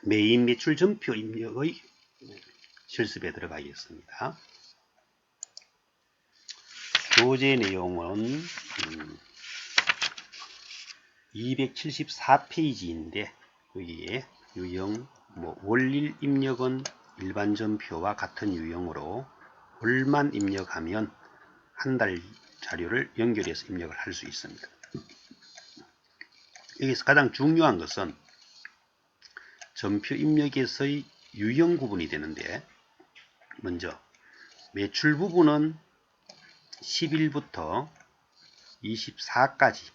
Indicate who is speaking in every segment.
Speaker 1: 매입 매출 전표 입력의 실습에 들어가겠습니다. 교재 내용은 274페이지인데 여기에 유형 월일 입력은 일반 전표와 같은 유형으로 월만 입력하면 한 달 자료를 연결해서 입력을 할 수 있습니다. 여기서 가장 중요한 것은 전표 입력에서의 유형 구분이 되는데, 먼저 매출 부분은 10일부터 24까지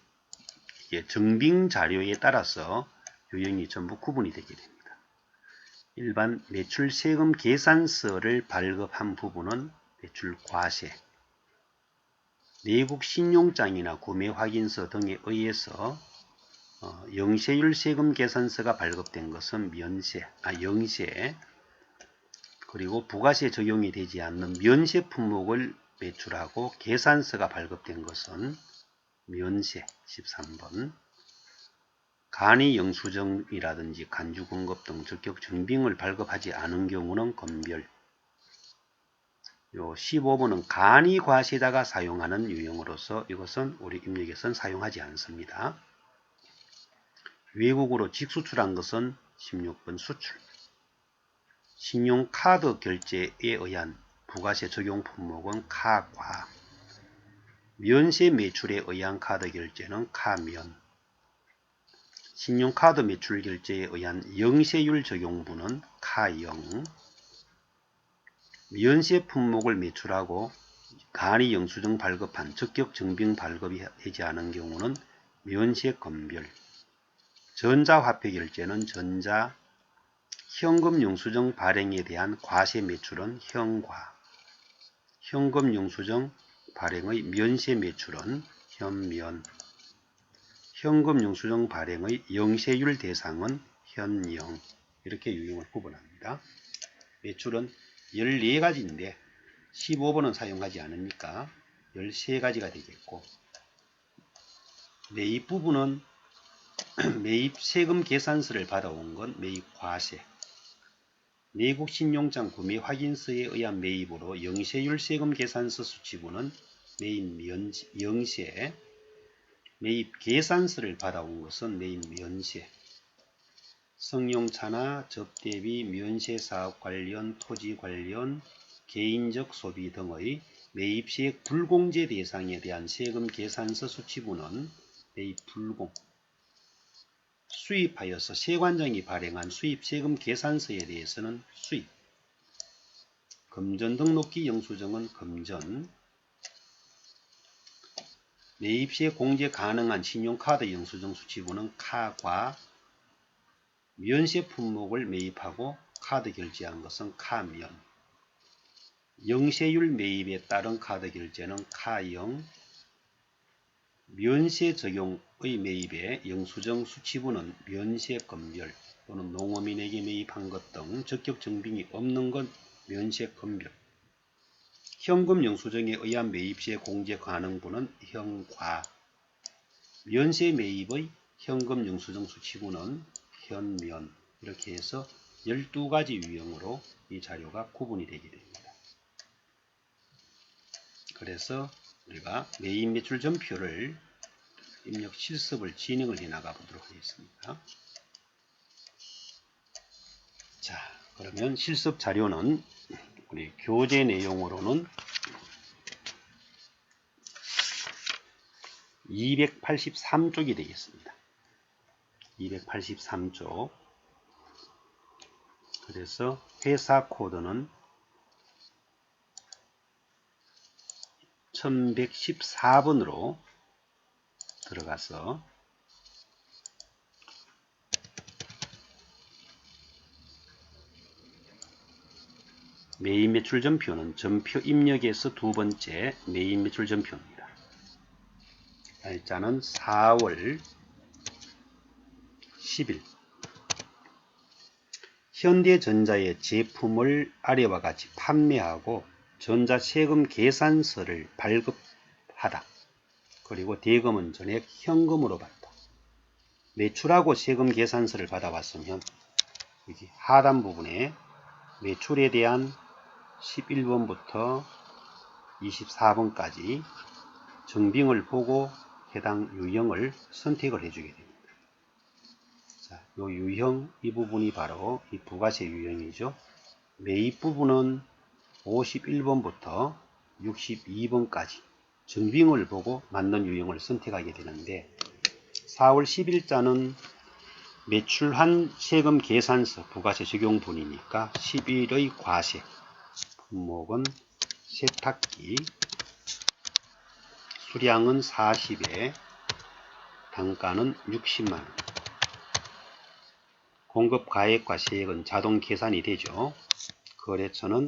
Speaker 1: 이게 증빙 자료에 따라서 유형이 전부 구분이 되게 됩니다. 일반 매출 세금 계산서를 발급한 부분은 매출 과세, 내국 신용장이나 구매 확인서 등에 의해서 영세율 세금 계산서가 발급된 것은 영세, 그리고 부가세 적용이 되지 않는 면세 품목을 매출하고 계산서가 발급된 것은 면세 13번, 간이 영수증이라든지 간주공급 등 적격 증빙을 발급하지 않은 경우는 검별. 요 15번은 간이 과세자가 사용하는 유형으로서 이것은 우리 입력에서는 사용하지 않습니다. 외국으로 직수출한 것은 16번 수출. 신용카드 결제에 의한 부가세 적용 품목은 카과. 면세 매출에 의한 카드 결제는 카면. 신용카드 매출 결제에 의한 영세율 적용분은 카영. 면세 품목을 매출하고 간이 영수증 발급한 적격 증빙 발급이 되지 않은 경우는 면세 검별. 전자화폐 결제는 전자, 현금 영수증 발행에 대한 과세 매출은 현과, 현금 영수증 발행의 면세 매출은 현면, 현금 영수증 발행의 영세율 대상은 현영. 이렇게 유형을 구분합니다. 매출은 14가지인데 15번은 사용하지 않으니까 13가지가 되겠고, 매입 부분은 매입 세금 계산서를 받아온 건 매입 과세, 내국 신용장 구매 확인서에 의한 매입으로 영세율 세금 계산서 수치부는 매입 영세, 매입 계산서를 받아온 것은 매입 면세, 성용차나 접대비, 면세사업 관련, 토지 관련, 개인적 소비 등의 매입시액 불공제 대상에 대한 세금 계산서 수치부는 매입 불공, 수입하여서 세관장이 발행한 수입세금 계산서에 대해서는 수입, 금전등록기 영수증은 금전, 매입시에 공제 가능한 신용카드 영수증 수치부는 카과, 면세 품목을 매입하고 카드 결제한 것은 카면, 영세율 매입에 따른 카드 결제는 카영, 면세 적용의 매입에 영수증 수치부는 면세 검별 또는 농어민에게 매입한 것 등 적격 증빙이 없는 것 면세 검별, 현금 영수증에 의한 매입시에 공제 가능분은 현과, 면세 매입의 현금 영수증 수치부는 현면. 이렇게 해서 12가지 유형으로 이 자료가 구분이 되게 됩니다. 그래서 우리가 매입 매출 전표를 입력 실습을 진행을 해 나가 보도록 하겠습니다. 자, 그러면 실습 자료는 우리 교재 내용으로는 283쪽이 되겠습니다. 283쪽. 그래서 회사 코드는 1114번으로 들어가서 매입 매출 전표는 전표 입력에서 두 번째 매입 매출 전표입니다. 날짜는 4월 10일. 현대전자의 제품을 아래와 같이 판매하고 전자세금 계산서를 발급하다. 그리고 대금은 전액 현금으로 받다. 매출하고 세금 계산서를 받아왔으면 여기 하단 부분에 매출에 대한 11번부터 24번까지 증빙을 보고 해당 유형을 선택을 해주게 됩니다. 자, 요 유형 이 부분이 바로 이 부가세 유형이죠. 매입 부분은 51번부터 62번까지 증빙을 보고 맞는 유형을 선택하게 되는데 4월 10일자는 매출한 세금 계산서 부가세 적용분이니까 10일의 과세 품목은 세탁기 수량은 40에 단가는 60만원 공급 가액과 세액은 자동 계산이 되죠. 거래처는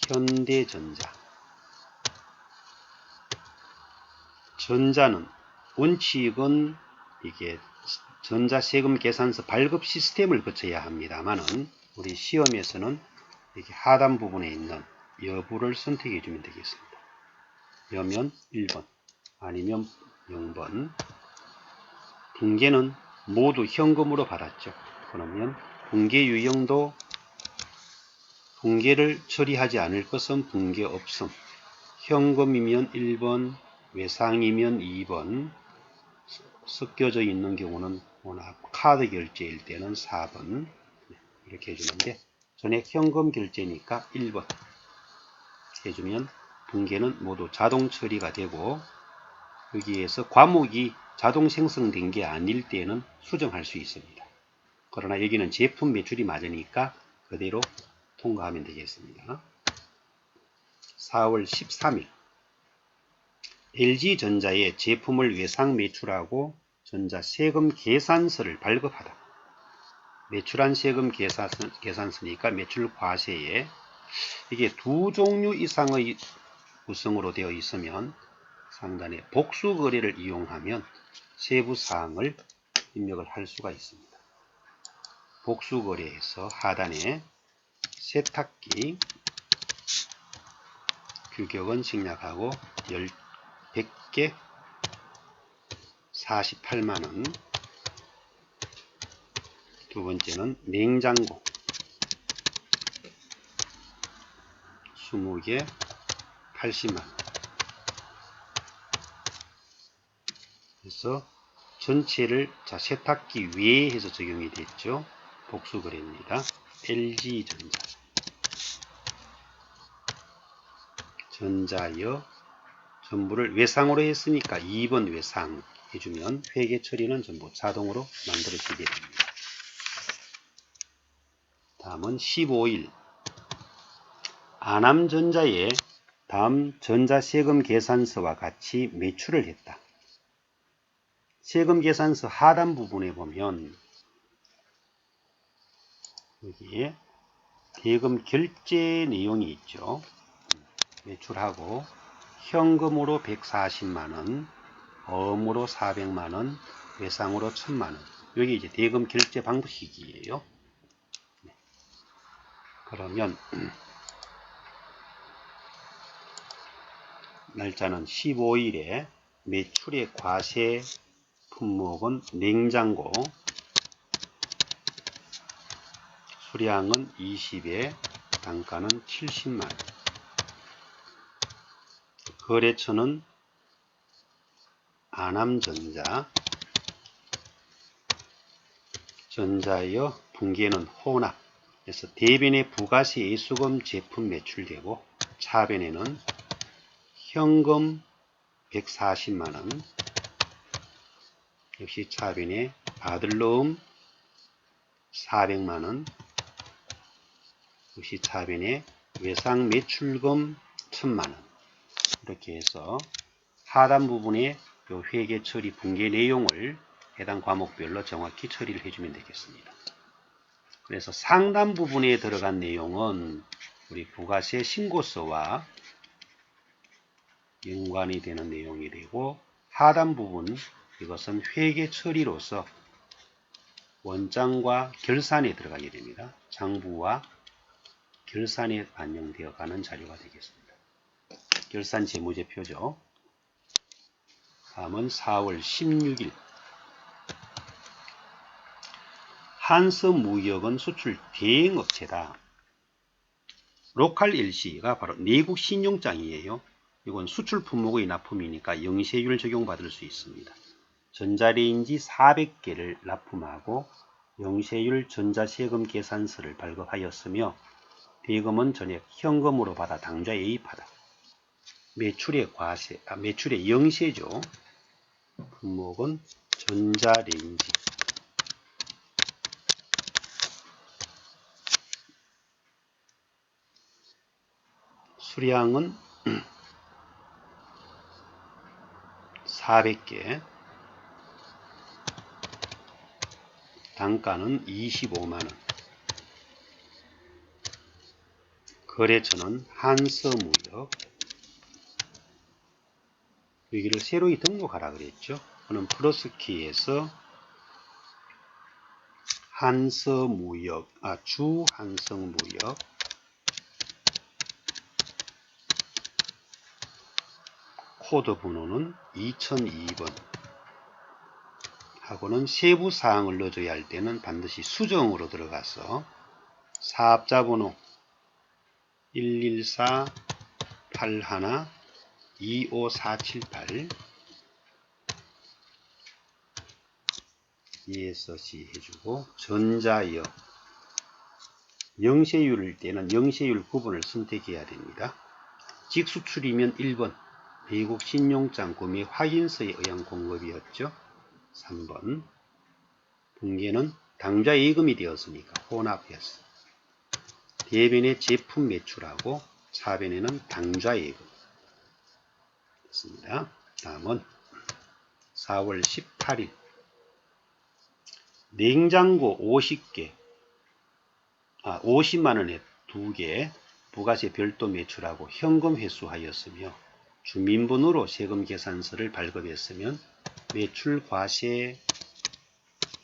Speaker 1: 현대전자 전자는 원칙은 이게 전자세금 계산서 발급 시스템을 거쳐야 합니다만은 우리 시험에서는 이렇게 하단 부분에 있는 여부를 선택해 주면 되겠습니다. 여면 1번 아니면 0번 붕괴는 모두 현금으로 받았죠. 그러면 붕괴 유형도 붕괴를 처리하지 않을 것은 붕괴 없음 현금이면 1번 외상이면 2번 섞여져 있는 경우는 카드 결제일 때는 4번 이렇게 해주는데 전액 현금 결제니까 1번 해주면 붕괴는 모두 자동 처리가 되고 여기에서 과목이 자동 생성된 게 아닐 때는 수정할 수 있습니다. 그러나 여기는 제품 매출이 맞으니까 그대로 통과하면 되겠습니다. 4월 13일 LG전자에 제품을 외상 매출하고 전자세금 계산서를 발급하다. 매출한 세금 계산서니까 매출 과세에 이게 두 종류 이상의 구성으로 되어 있으면 상단에 복수 거래를 이용하면 세부 사항을 입력을 할 수가 있습니다. 복수 거래에서 하단에 세탁기 규격은 생략하고 100개 48만원 두 번째는 냉장고 20개 80만원 그래서 전체를 세탁기 외에 해서 적용이 됐죠. 복수 거래입니다. LG전자 전자여 전부를 외상으로 했으니까 2번 외상 해주면 회계 처리는 전부 자동으로 만들어지게 됩니다. 다음은 15일 아남전자에 다음 전자세금 계산서와 같이 매출을 했다. 세금 계산서 하단 부분에 보면 여기에 대금 결제 내용이 있죠. 매출하고 현금으로 140만원, 어음으로 400만원, 외상으로 1000만원. 여기 이제 대금 결제 방식이에요. 그러면 날짜는 15일에 매출의 과세 품목은 냉장고 수량은 20에 단가는 70만원 거래처는 아남전자 전자여 붕괴는 혼합 그래서 대변에 부가세 예수금 제품 매출되고 차변에는 현금 140만원 역시 차변에 아들러음 400만원 역시 차변에 외상 매출금 1000만원 이렇게 해서 하단 부분에 요 회계 처리 붕괴 내용을 해당 과목별로 정확히 처리를 해주면 되겠습니다. 그래서 상단 부분에 들어간 내용은 우리 부가세 신고서와 연관이 되는 내용이 되고 하단 부분 이것은 회계 처리로서 원장과 결산에 들어가게 됩니다. 장부와 결산에 반영되어 가는 자료가 되겠습니다. 결산 재무제표죠. 다음은 4월 16일 한서무역은 수출 대행업체다. 로컬 LC가 바로 내국 신용장이에요. 이건 수출 품목의 납품이니까 영세율 적용받을 수 있습니다. 전자레인지 400개를 납품하고 영세율 전자세금 계산서를 발급하였으며 대금은 전액 현금으로 받아 당좌에 예입하다. 매출의 과세, 매출의 영세죠. 품목은 전자레인지. 수량은 400개. 단가는 25만원. 거래처는 한서무역. 여기를 새로이 등록하라 그랬죠. 그럼 플러스키에서 한서무역, 주한성무역 코드 번호는 2002번 하고는 세부사항을 넣어줘야 할 때는 반드시 수정으로 들어가서 사업자 번호 11481-25478 예서시 해주고 전자역 영세율일 때는 영세율 구분을 선택해야 됩니다. 직수출이면 1번 외국 신용장 구매 확인서에 의한 공급이었죠. 3번 분계는 당좌 예금이 되었으니까 혼합해서 대변에 제품 매출하고 차변에는 당좌 예금 됐습니다. 다음은 4월 18일 냉장고 50개 50만원에 2개 부가세 별도 매출하고 현금 회수하였으며 주민번호로 세금 계산서를 발급했으면 매출 과세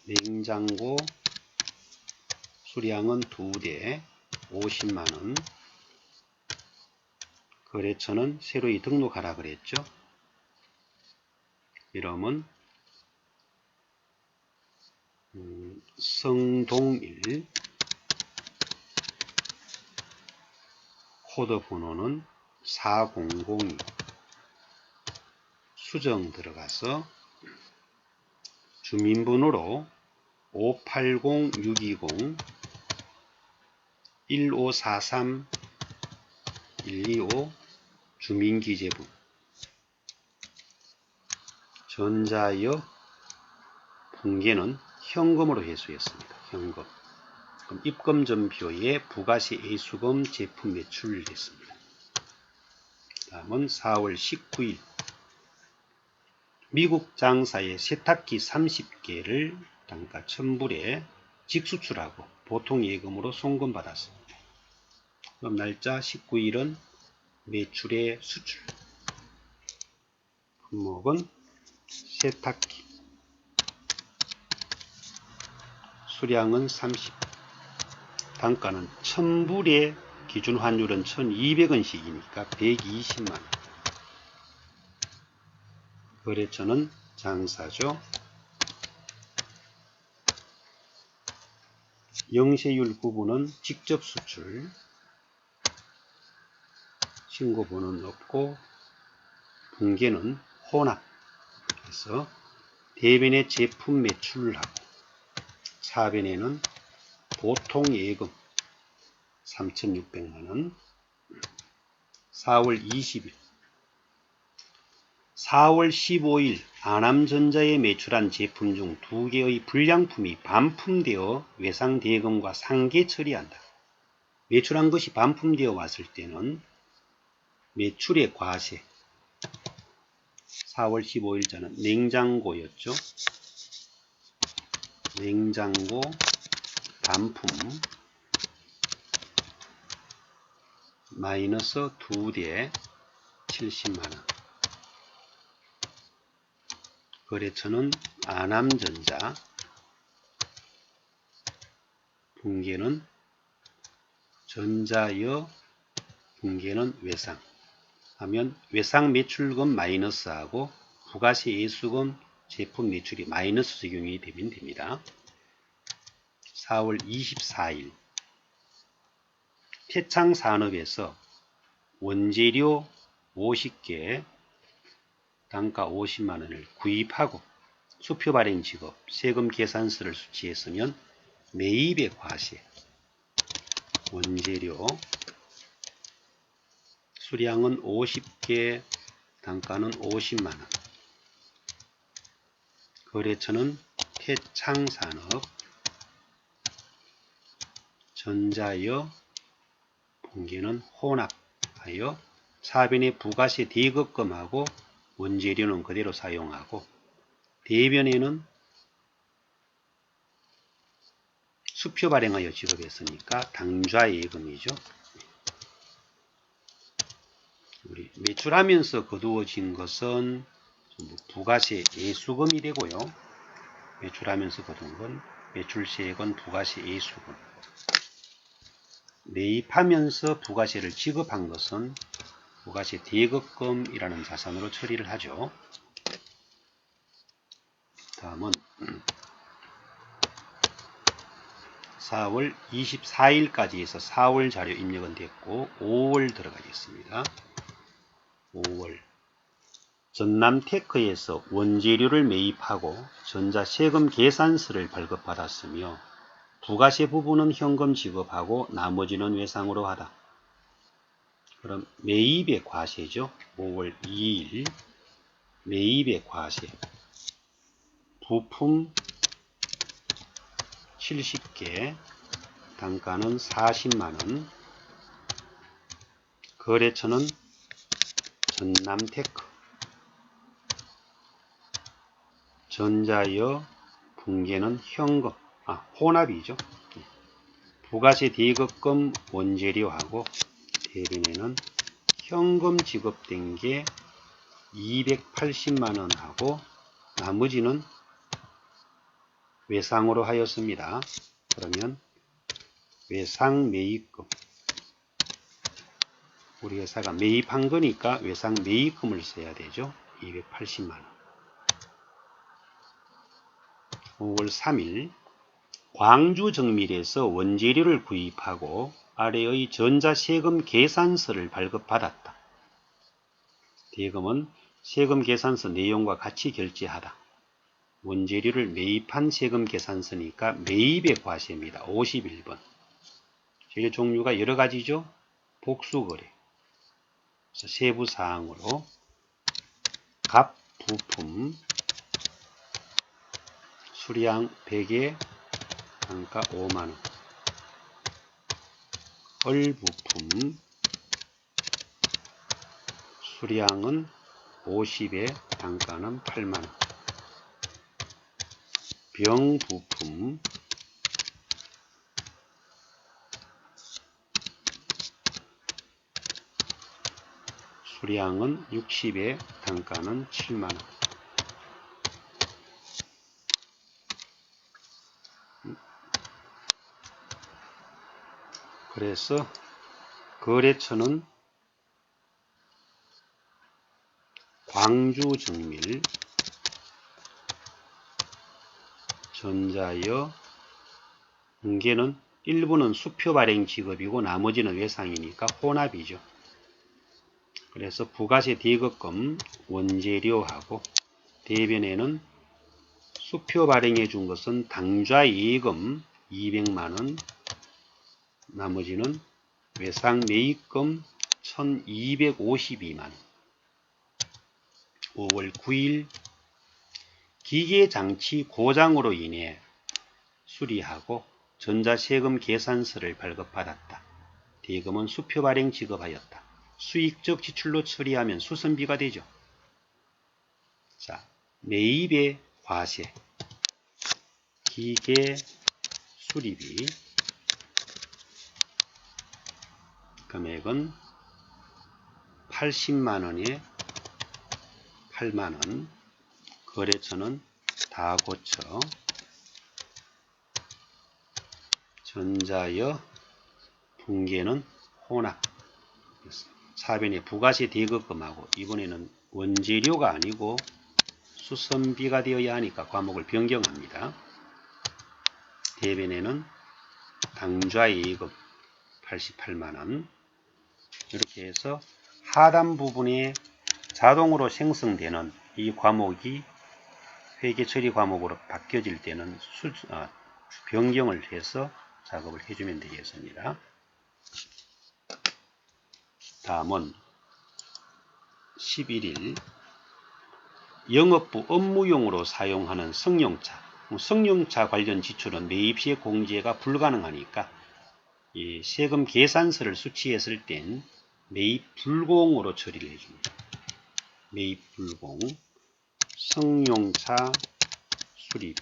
Speaker 1: 냉장고 수량은 2대 50만원 거래처는 새로이 등록하라 그랬죠. 이름은 성동일 코드 번호는 4002 수정 들어가서 주민번호로 580620-1543-125 주민기재부 전자역 분계는 현금으로 회수했습니다. 현금. 그럼 입금전표에 부가세 예수금 제품 매출 됐습니다. 다음은 4월 19일 미국 장사의 세탁기 30개를 단가 1000불에 직수출하고 보통 예금으로 송금받았습니다. 그럼 날짜 19일은 매출의 수출 품목은 세탁기 수량은 30 단가는 1000불에 기준 환율은 1200원씩이니까 120만원 거래처는 장사죠. 영세율 구분은 직접 수출 신고번호는 없고 분계는 혼합 해서 대변에 제품 매출하고 차변에는 보통 예금 3,600만원 4월 20일 4월 15일 아남전자에 매출한 제품 중 2개의 불량품이 반품되어 외상대금과 상계 처리한다. 매출한 것이 반품되어 왔을 때는 매출의 과세 4월 15일자는 냉장고였죠. 냉장고 반품 마이너스 2대 70만원 거래처는 아남전자 분계는 전자역 분계는 외상 하면 외상 매출금 마이너스하고 부가세 예수금 제품 매출이 마이너스 적용이 되면 됩니다. 4월 24일 태창산업에서 원재료 50개 단가 50만원을 구입하고 수표 발행 직업 세금 계산서를 수취했으면 매입의 과세 원재료 수량은 50개 단가는 50만원 거래처는 태창산업 전자여 분기는 혼합하여 사변의 부가세 대급금하고 원재료는 그대로 사용하고 대변에는 수표 발행하여 지급했으니까 당좌예금이죠. 우리 매출하면서 거두어진 것은 부가세 예수금이 되고요. 매출하면서 거둔 건 매출세액은 부가세 예수금. 매입하면서 부가세를 지급한 것은 부가세 대급금이라는 자산으로 처리를 하죠. 다음은 4월 24일까지 해서 4월 자료 입력은 됐고 5월 들어가겠습니다. 5월 전남테크에서 원재료를 매입하고 전자세금 계산서를 발급받았으며 부가세 부분은 현금 지급하고 나머지는 외상으로 하다. 그럼 매입의 과세죠. 5월 2일 매입의 과세 부품 70개 단가는 40만원 거래처는 전남테크 전자여 분계는 현금 혼합이죠. 부가세 대급금 원재료하고 대변에는 현금 지급된 게 280만원 하고 나머지는 외상으로 하였습니다. 그러면 외상 매입금 우리 회사가 매입한 거니까 외상 매입금을 써야 되죠. 280만원 5월 3일 광주 정밀에서 원재료를 구입하고 아래의 전자세금 계산서를 발급받았다. 대금은 세금 계산서 내용과 같이 결제하다. 원재료를 매입한 세금 계산서니까 매입의 과세입니다. 51번. 재료 종류가 여러 가지죠. 복수거래. 세부 사항으로 갑 부품 수량 100에 단가 5만원 헐 부품 수량은 50에 단가는 8만원 병 부품 수량은 60에 단가는 7만원 그래서 거래처는 광주정밀 전자여 분계는 일부는 수표 발행 지급이고 나머지는 외상이니까 혼합이죠. 그래서 부가세 대급금 원재료하고 대변에는 수표 발행해 준 것은 당좌예금 200만원 나머지는 외상 매입금 1252만원 5월 9일 기계장치 고장으로 인해 수리하고 전자세금 계산서를 발급받았다. 대금은 수표 발행 지급하였다. 수익적 지출로 처리하면 수선비가 되죠. 자, 매입의 과세 기계 수리비 금액은 80만원에 8만원 거래처는 다고쳐 전자여 분계는 혼합 사변의 부가세 대급금하고 이번에는 원재료가 아니고 수선비가 되어야 하니까 과목을 변경합니다. 대변에는 당좌예금 88만원. 이렇게 해서 하단 부분에 자동으로 생성되는 이 과목이 회계 처리 과목으로 바뀌어질 때는 변경을 해서 작업을 해주면 되겠습니다. 다음은 11일 영업부 업무용으로 사용하는 승용차. 승용차 관련 지출은 매입시에 공제가 불가능하니까 이 세금 계산서를 수취했을 땐 매입 불공으로 처리를 해줍니다. 매입 불공, 승용차 수리비.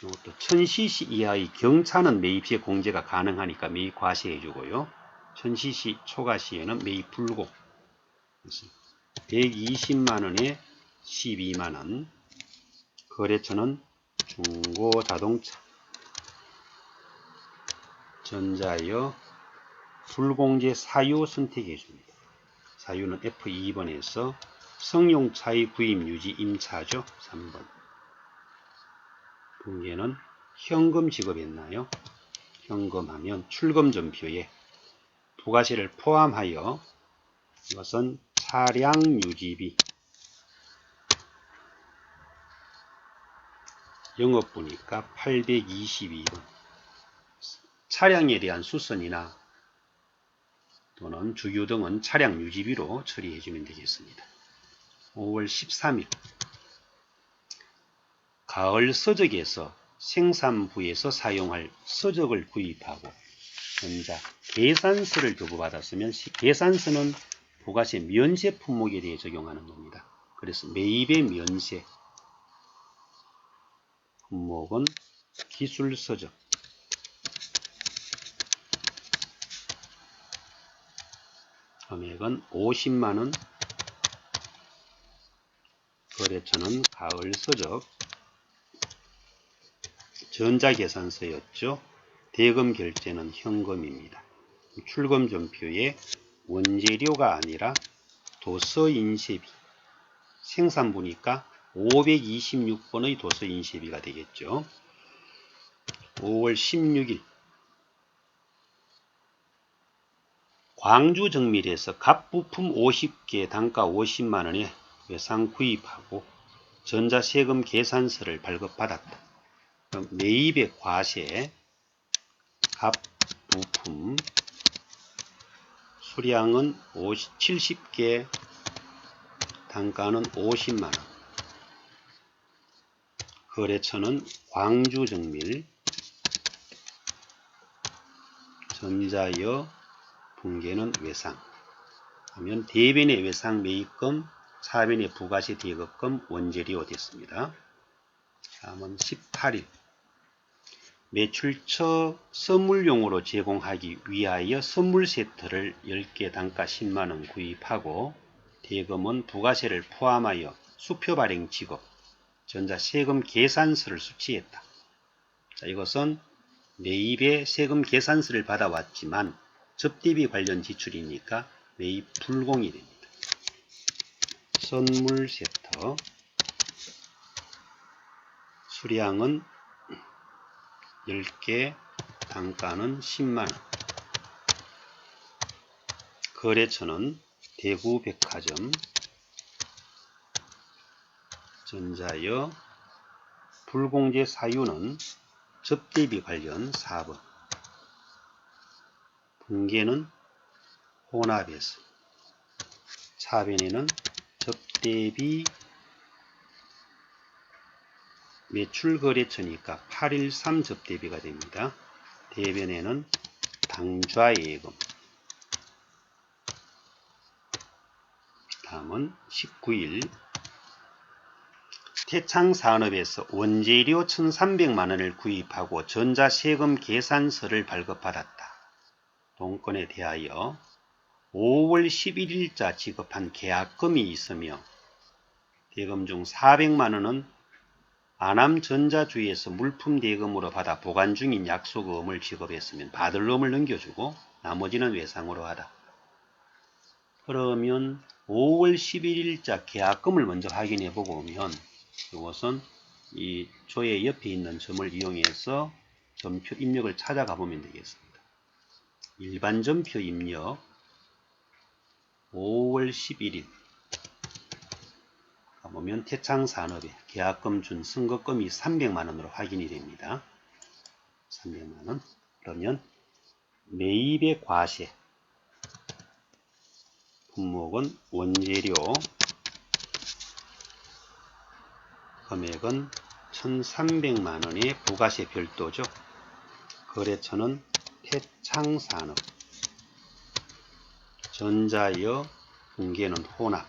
Speaker 1: 이것도 1000cc 이하의 경차는 매입시에 공제가 가능하니까 매입 과세해주고요. 1000cc 초과 시에는 매입 불공. 120만원에 12만원. 거래처는 중고자동차. 전자여 불공제 사유 선택해 줍니다. 사유는 F2번에서 승용차의 구입 유지 임차죠. 3번. 분계는 현금 지급했나요? 현금하면 출금전표에 부가세를 포함하여 이것은 차량 유지비. 영업부니까 822번. 차량에 대한 수선이나 또는 주유 등은 차량 유지비로 처리해주면 되겠습니다. 5월 13일 가을 서적에서 생산부에서 사용할 서적을 구입하고 전자 계산서를 교부받았으면 계산서는 부가세 면세 품목에 대해 적용하는 겁니다. 그래서 매입의 면세 품목은 기술서적. 금액은 50만원. 거래처는 가을 서적. 전자계산서였죠. 대금 결제는 현금입니다. 출금전표에 원재료가 아니라 도서인쇄비. 생산부니까 526번의 도서인쇄비가 되겠죠. 5월 16일 광주정밀에서 갑부품 50개 단가 50만원에 외상 구입하고 전자세금 계산서를 발급받았다. 그럼 매입의 과세 갑부품 수량은 70개 단가는 50만원. 거래처는 광주정밀. 전자여 분계는 외상. 하면 대변의 외상 매입금, 차변의 부가세 대급금, 원재료 됐습니다. 다음은 18일 매출처 선물용으로 제공하기 위하여 선물 세트를 10개 단가 10만원 구입하고 대금은 부가세를 포함하여 수표 발행 지급, 전자 세금 계산서를 수취했다. 자, 이것은 매입의 세금 계산서를 받아왔지만 접대비 관련 지출이니까 매입 불공이 됩니다. 선물 세트 수량은 10개, 단가는 10만원. 거래처는 대구백화점. 전자여 불공제 사유는 접대비 관련 4번. 분계는 혼합에서. 차변에는 접대비 매출거래처니까 813 접대비가 됩니다. 대변에는 당좌예금. 다음은 19일 태창산업에서 원재료 1300만원을 구입하고 전자세금 계산서를 발급받았다. 동건에 대하여 5월 11일자 지급한 계약금이 있으며 대금 중 400만원은 아남전자주에서 물품 대금으로 받아 보관 중인 약속금을 지급했으면 받을 놈을 넘겨주고 나머지는 외상으로 하다. 그러면 5월 11일자 계약금을 먼저 확인해 보고 오면 이것은 이 조의 옆에 있는 점을 이용해서 점표 입력을 찾아가 보면 되겠습니다. 일반 점표 입력 5월 11일 가보면 태창산업에 계약금 준 선거금이 300만원으로 확인이 됩니다. 300만원. 그러면 매입의 과세 품목은 원재료 금액은 1300만원의 부가세 별도죠. 거래처는 태창산업, 전자여, 붕괴는 혼합.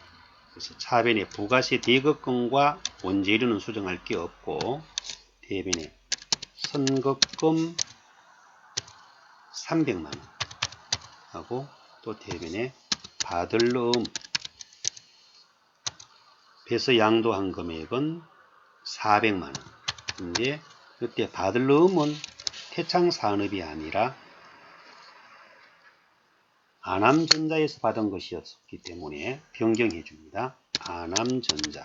Speaker 1: 그래서 차변에 부가세 대거금과 원재료는 수정할 게 없고 대변에 선거금 300만원 하고 또 대변에 받을 배서 양도한 금액은 400만원. 근데 그때 받을 은 태창산업이 아니라 아남전자에서 받은 것이었기 때문에 변경해 줍니다. 아남전자.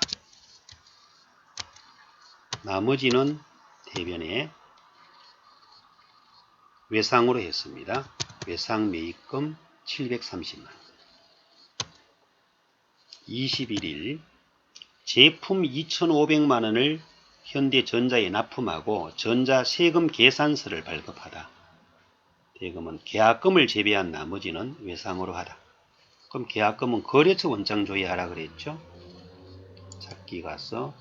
Speaker 1: 나머지는 대변에 외상으로 했습니다. 외상 매입금 730만원. 21일 제품 2,500만원을 현대전자에 납품하고 전자 세금 계산서를 발급하다. 대금은 계약금을 제외한 나머지는 외상으로 하다. 그럼 계약금은 거래처 원장 조회하라 그랬죠? 찾기 가서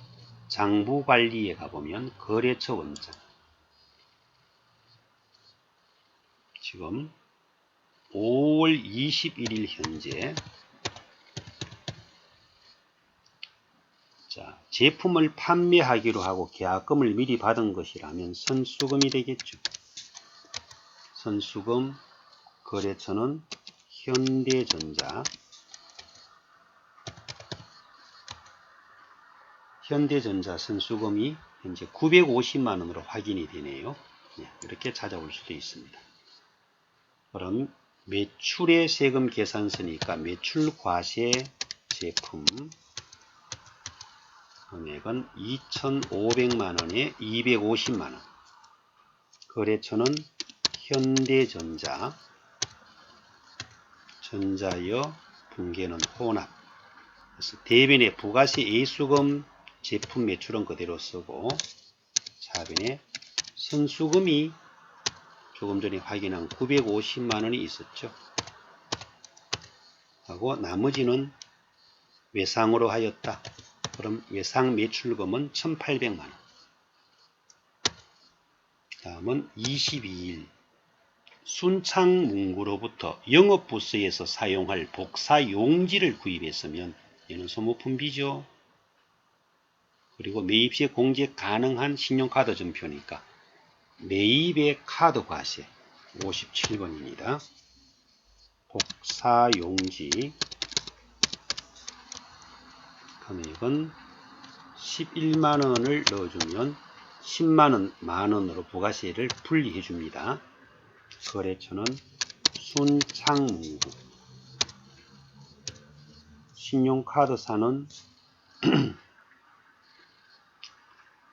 Speaker 1: 장부관리에 가보면 거래처 원장. 지금 5월 21일 현재 자, 제품을 판매하기로 하고 계약금을 미리 받은 것이라면 선수금이 되겠죠. 선수금 거래처는 현대전자. 현대전자 선수금이 현재 950만원으로 확인이 되네요. 네, 이렇게 찾아올 수도 있습니다. 그럼 매출의 세금 계산서니까 매출 과세 제품 금액은 2,500만원에 250만원. 거래처는 현대전자, 전자여, 붕괴는 혼합. 그래서 대변에 부가세 A수금 제품 매출은 그대로 쓰고 차변에 선수금이 조금 전에 확인한 950만원이 있었죠. 하고 나머지는 외상으로 하였다. 그럼 외상 매출금은 1,800만원. 다음은 22일 순창 문구로부터 영업부서에서 사용할 복사 용지를 구입했으면 얘는 소모품비죠. 그리고 매입 시 공제 가능한 신용카드 점표니까 매입의 카드 과세 57번입니다. 복사 용지 금액은 11만원을 넣어주면 10만원 만원으로 부가세를 분리해 줍니다. 거래처는 순창문구. 신용카드사는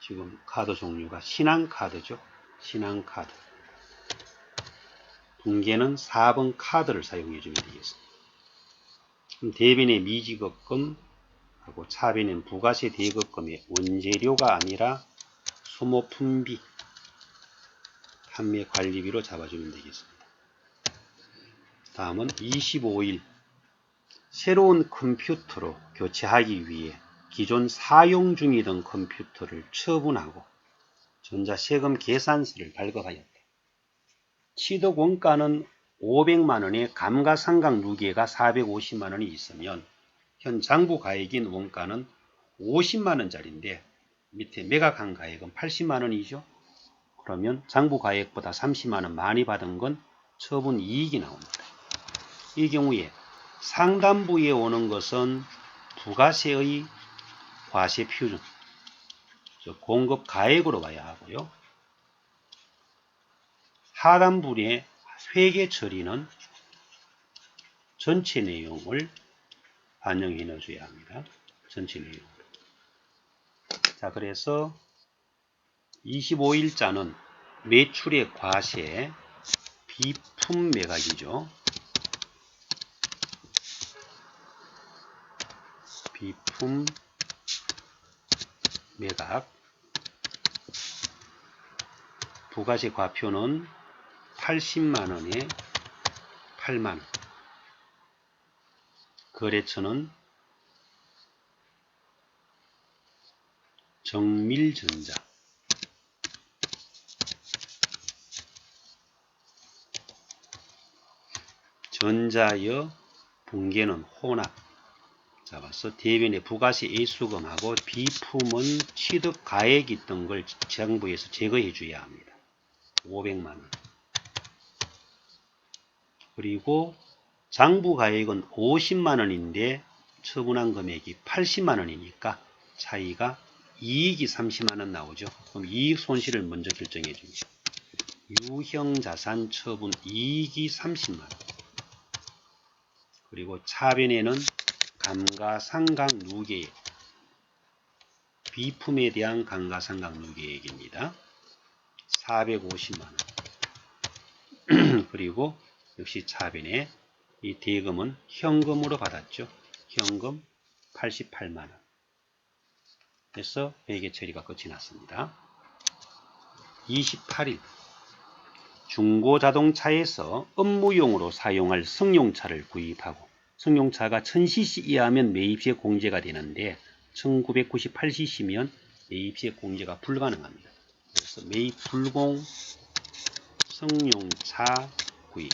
Speaker 1: 지금 카드 종류가 신한카드죠. 신한카드. 붕괴는 4번 카드를 사용해 주면 되겠습니다. 그럼 대변의 미지급금 하고 차변엔 부가세 대급금의 원재료가 아니라 소모품비, 판매 관리비로 잡아주면 되겠습니다. 다음은 25일 새로운 컴퓨터로 교체하기 위해 기존 사용 중이던 컴퓨터를 처분하고 전자세금 계산서를 발급하였다. 취득 원가는 500만원에 감가상각 누계가 450만원이 있으면 현 장부가액인 원가는 50만원짜리인데 밑에 매각한 가액은 80만원이죠. 그러면 장부가액보다 30만원 많이 받은 건 처분 이익이 나옵니다. 이 경우에 상단부에 오는 것은 부가세의 과세 표준, 공급 가액으로 봐야 하고요. 하단부의 회계 처리는 전체 내용을 반영해 넣어줘야 합니다. 전체 내용. 자, 그래서 25일자는 매출의 과세, 비품 매각이죠. 비품 매각. 부가세 과표는 80만원에 8만원. 거래처는 정밀전자. 전자여 분계는 혼합. 잡아서 대변의 부가세 애수금하고 비품은 취득 가액이 있던 걸 정부에서 제거해 줘야 합니다. 500만원. 그리고 장부 가액은 50만원인데 처분한 금액이 80만원이니까 차이가 이익이 30만원 나오죠. 그럼 이익 손실을 먼저 결정해 줍니다. 유형자산 처분 이익이 30만원. 그리고 차변에는 감가상각 누계액, 비품에 대한 감가상각 누계액입니다. 450만원. 그리고 역시 차변에 이 대금은 현금으로 받았죠. 현금 88만원. 그래서 회계 처리가 끝이 났습니다. 28일 중고자동차에서 업무용으로 사용할 승용차를 구입하고 승용차가 1000cc 이하면 매입시에 공제가 되는데 1998cc면 매입시에 공제가 불가능합니다. 그래서 매입 불공 승용차 구입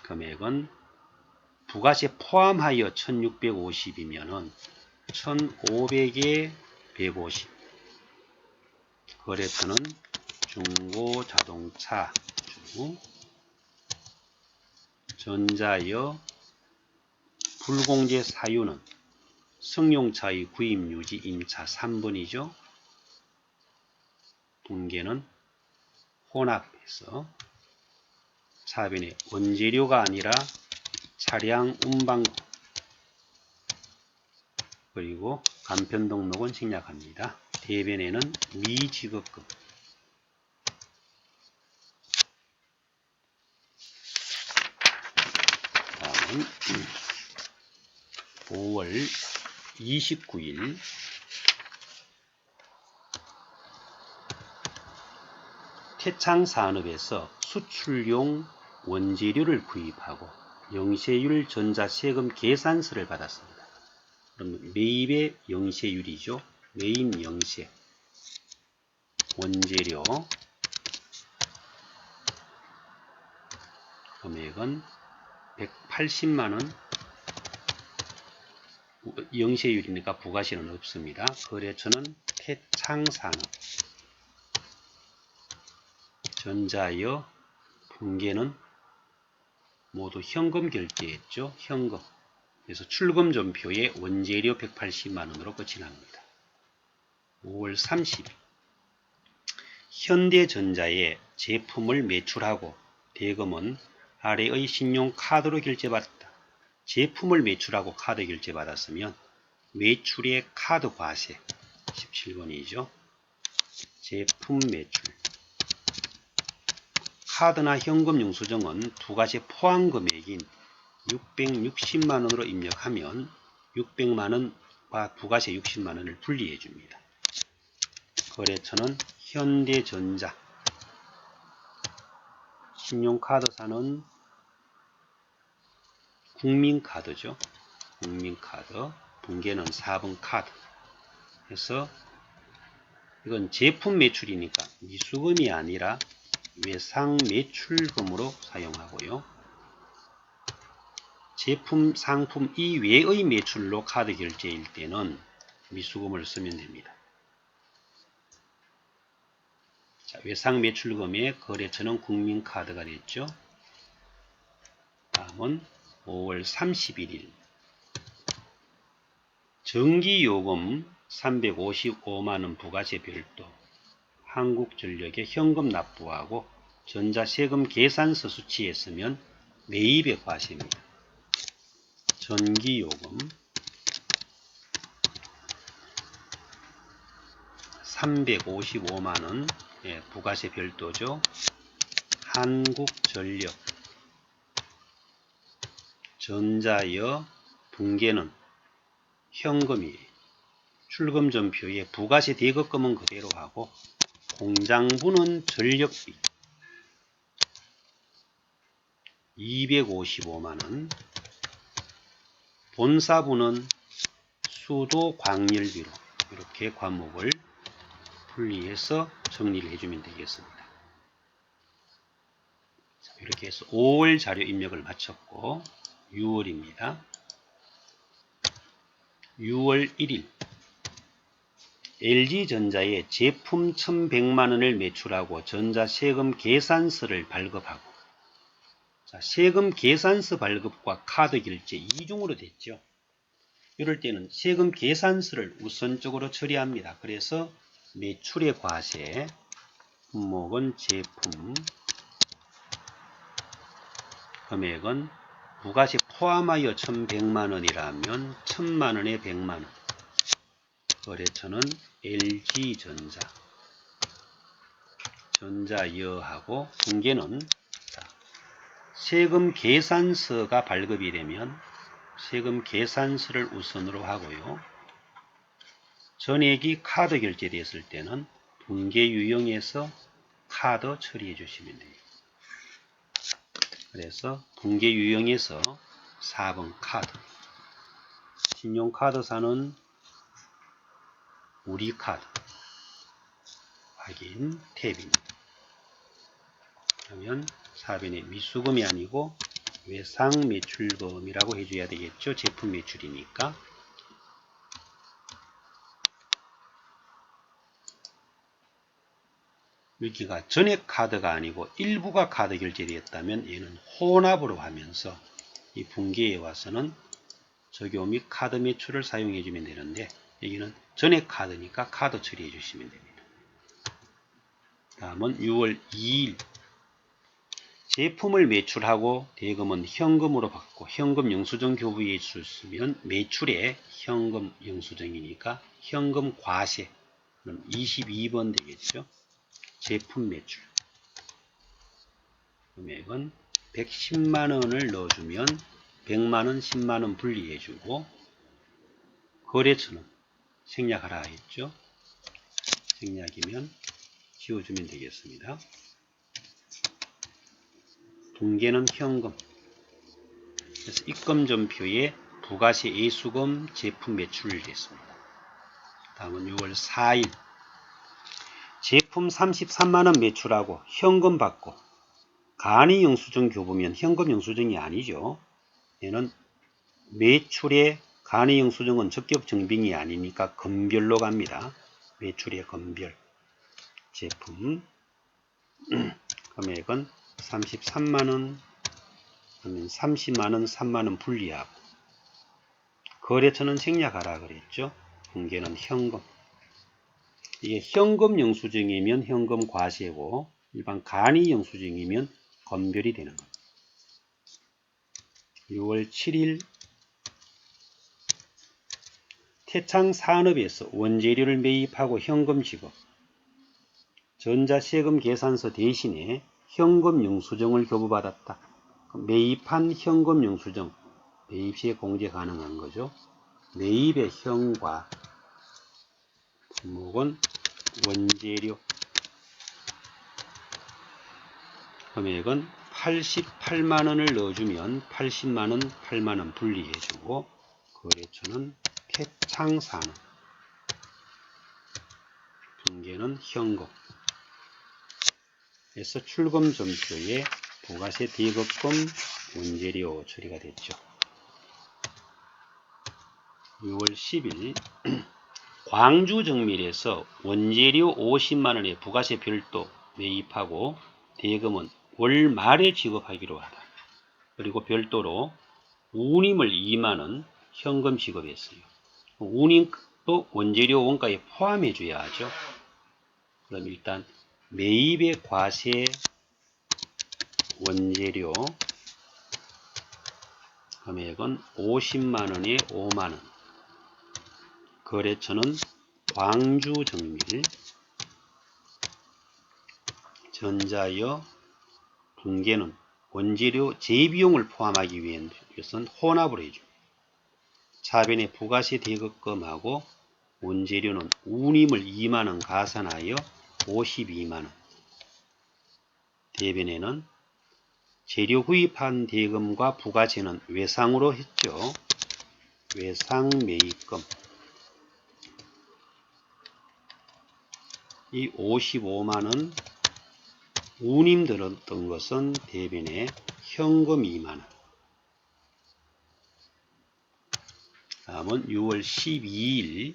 Speaker 1: 금액은 부가세 포함하여 1650이면은 1500에 150. 거래처는 중고자동차 주 전자여 불공제 사유는 승용차의 구입 유지 임차 3번이죠. 분계는 혼합해서 차변에 원재료가 아니라 차량 운반구 그리고 간편 등록은 생략합니다. 대변에는 미지급금. 다음은 5월 29일 태창산업에서 수출용 원재료를 구입하고 영세율 전자세금 계산서를 받았습니다. 그럼 매입의 영세율이죠. 매입 영세 원재료 금액은 180만원. 영세율이니까 부가세는 없습니다. 거래처는 태창산업. 전자여 분계는 모두 현금 결제했죠. 현금. 그래서 출금전표에 원재료 180만원으로 끝이 납니다. 5월 30일 현대전자에 제품을 매출하고 대금은 아래의 신용카드로 결제받았다. 제품을 매출하고 카드 결제받았으면 매출의 카드 과세 17번이죠. 제품 매출 카드나 현금 영수증은 부가세 포함 금액인 660만원으로 입력하면 600만원과 부가세 60만원을 분리해 줍니다. 거래처는 현대전자. 신용카드사는 국민카드죠. 국민카드. 분계는 4번 카드. 해서 이건 제품 매출이니까 미수금이 아니라 외상 매출금으로 사용하고요. 제품, 상품 이외의 매출로 카드 결제일 때는 미수금을 쓰면 됩니다. 자, 외상 매출금의 거래처는 국민카드가 됐죠. 다음은 5월 31일 전기요금 355만원 부가세 별도 한국전력에 현금 납부하고 전자세금 계산서 수취했으면 매입의 과세입니다. 전기요금 355만원, 예, 부가세 별도죠. 한국전력, 전자여, 분계는 현금이 출금전표에 부가세 대급금은 그대로 하고 공장부는 전력비 255만원, 본사부는 수도 광열비로 이렇게 과목을 분리해서 정리를 해주면 되겠습니다. 이렇게 해서 5월 자료 입력을 마쳤고 6월입니다. 6월 1일 LG전자에 제품 1100만원을 매출하고 전자세금 계산서를 발급하고, 자, 세금 계산서 발급과 카드 결제 이중으로 됐죠. 이럴 때는 세금 계산서를 우선적으로 처리합니다. 그래서 매출의 과세, 품목은 제품, 금액은 부가세 포함하여 1100만원이라면 1000만원에 100만원, 거래처는 LG전자, 전자여하고 분계는 세금 계산서가 발급이 되면 세금 계산서를 우선으로 하고요. 전액이 카드 결제됐을 때는 분계 유형에서 카드 처리해 주시면 돼요. 그래서 분계 유형에서 4번 카드, 신용카드사는 우리카드 확인 탭입니다. 그러면 4번에 미수금이 아니고 외상 매출금이라고 해줘야 되겠죠. 제품 매출이니까. 여기가 전액 카드가 아니고 일부가 카드 결제되었다면 얘는 혼합으로 하면서 이 분계에 와서는 적용 및 카드 매출을 사용해 주면 되는데 여기는 전액 카드니까 카드 처리해 주시면 됩니다. 다음은 6월 2일 제품을 매출하고 대금은 현금으로 받고 현금 영수증 교부에 있으면 매출에 현금 영수증이니까 현금 과세, 그럼 22번 되겠죠. 제품 매출 금액은 110만원을 넣어주면 100만원, 10만원 분리해주고 거래처는 생략하라 했죠. 생략이면 지워주면 되겠습니다. 분계는 현금, 그래서 입금전표에 부가세 예수금 제품 매출을 됐습니다. 다음은 6월 4일 제품 33만원 매출하고 현금 받고 간이 영수증 교부면 현금 영수증이 아니죠. 얘는 매출의 간이 영수증은 적격 증빙이 아니니까 금별로 갑니다. 매출의 금별 제품 금액은 33만원, 그러면 30만원, 3만원 분리하고 거래처는 생략하라 그랬죠. 분계는 현금, 이게 현금 영수증이면 현금 과세고 일반 간이 영수증이면 검별이 되는 겁니다. 6월 7일 태창산업에서 원재료를 매입하고 현금 지급, 전자세금 계산서 대신에 현금 영수증을 교부받았다. 매입한 현금 영수증, 매입 시에 공제 가능한 거죠. 매입의 현과 품목은 원재료, 금액은 88만원을 넣어주면 80만원, 8만원 분리해주고 거래처는 태창산업, 분계는 현금, 에서 출금 전표에 부가세 대급금 원재료 처리가 됐죠. 6월 10일 광주정밀에서 원재료 50만원의 부가세 별도 매입하고 대금은 월 말에 지급하기로 하다. 그리고 별도로 운임을 2만원 현금 지급했어요. 운임도 원재료 원가에 포함해 줘야 하죠. 그럼 일단 매입의 과세 원재료 금액은 50만원에 5만원, 거래처는 광주정밀, 전자여 붕괴는 원재료 재비용을 포함하기 위해서는 혼합을 해줍니다. 차변에 부가세 대급금하고 원재료는 운임을 2만원 가산하여 52만원. 대변에는 재료 구입한 대금과 부가세는 외상으로 했죠. 외상 매입금. 이 55만원 운임 들었던 것은 대변에 현금 2만원. 다음은 6월 12일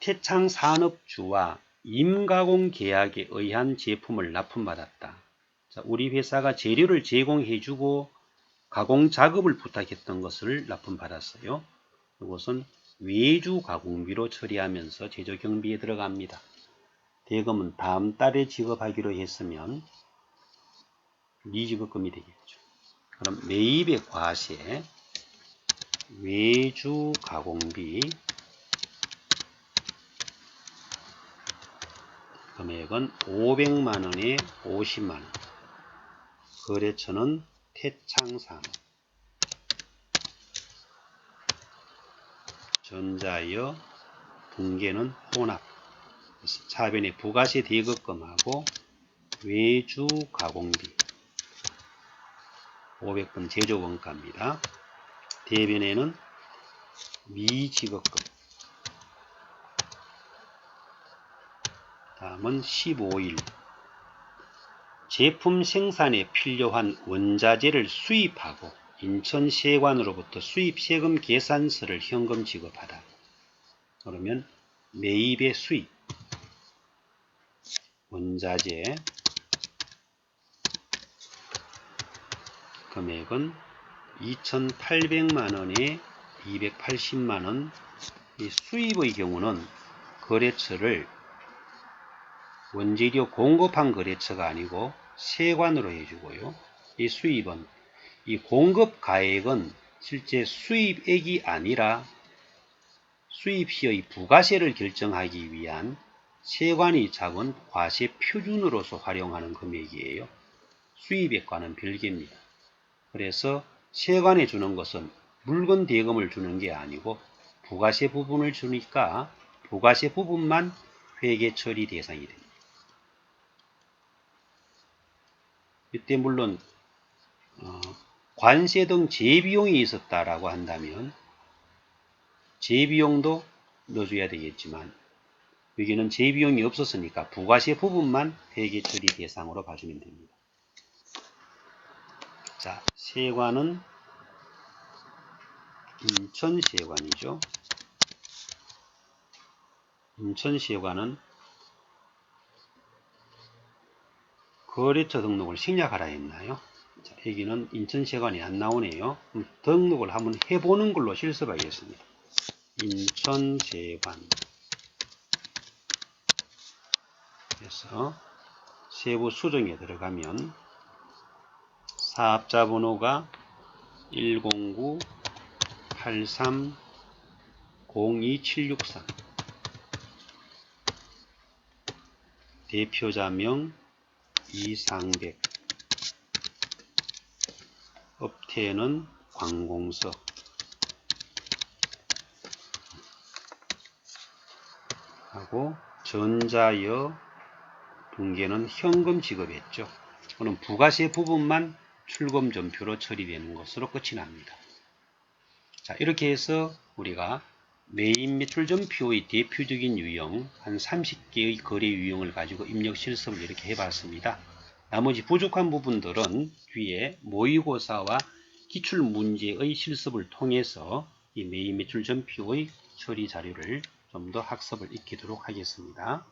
Speaker 1: 태창산업주와 임가공 계약에 의한 제품을 납품받았다. 자, 우리 회사가 재료를 제공해주고 가공 작업을 부탁했던 것을 납품받았어요. 이것은 외주 가공비로 처리하면서 제조 경비에 들어갑니다. 대금은 다음 달에 지급하기로 했으면 미지급금이 되겠죠. 그럼 매입의 과세, 외주 가공비 금액은 500만원에 50만원. 거래처는 태창산업. 전자여 붕괴는 혼합. 차변에 부가세 대급금하고 외주 가공비 500번 제조 원가입니다. 대변에는 미지급금. 다음은 15일 제품 생산에 필요한 원자재를 수입하고 인천세관으로부터 수입세금 계산서를 현금 지급하다. 그러면 매입의 수입 원자재 금액은 2,800만원에 280만원. 이 수입의 경우는 거래처를 원재료 공급한 거래처가 아니고 세관으로 해주고요. 이 수입은 이 공급 가액은 실제 수입액이 아니라 수입 시의 부가세를 결정하기 위한 세관이 잡은 과세 표준으로서 활용하는 금액이에요. 수입액과는 별개입니다. 그래서 세관에 주는 것은 물건 대금을 주는 게 아니고 부가세 부분을 주니까 부가세 부분만 회계 처리 대상이 됩니다. 이때 물론 관세 등 재비용이 있었다라고 한다면 재비용도 넣어줘야 되겠지만 여기는 재비용이 없었으니까 부가세 부분만 회계 처리 대상으로 봐주면 됩니다. 자, 세관은 인천세관이죠. 인천세관은 거래처 등록을 생략하라 했나요? 자, 여기는 인천세관이 안 나오네요. 등록을 한번 해보는 걸로 실습하겠습니다. 인천세관. 그래서 세부 수정에 들어가면 사업자 번호가 109-83-02763 대표자명 이상백 업태는 관공서 하고 전자여 붕괴는 현금 지급했죠. 그럼 부가세 부분만 출금 전표로 처리되는 것으로 끝이 납니다. 자, 이렇게 해서 우리가 매입 매출 전표의 대표적인 유형 한 30개의 거래 유형을 가지고 입력 실습을 이렇게 해봤습니다. 나머지 부족한 부분들은 뒤에 모의고사와 기출문제의 실습을 통해서 이 매입 매출 전표의 처리 자료를 좀 더 학습을 익히도록 하겠습니다.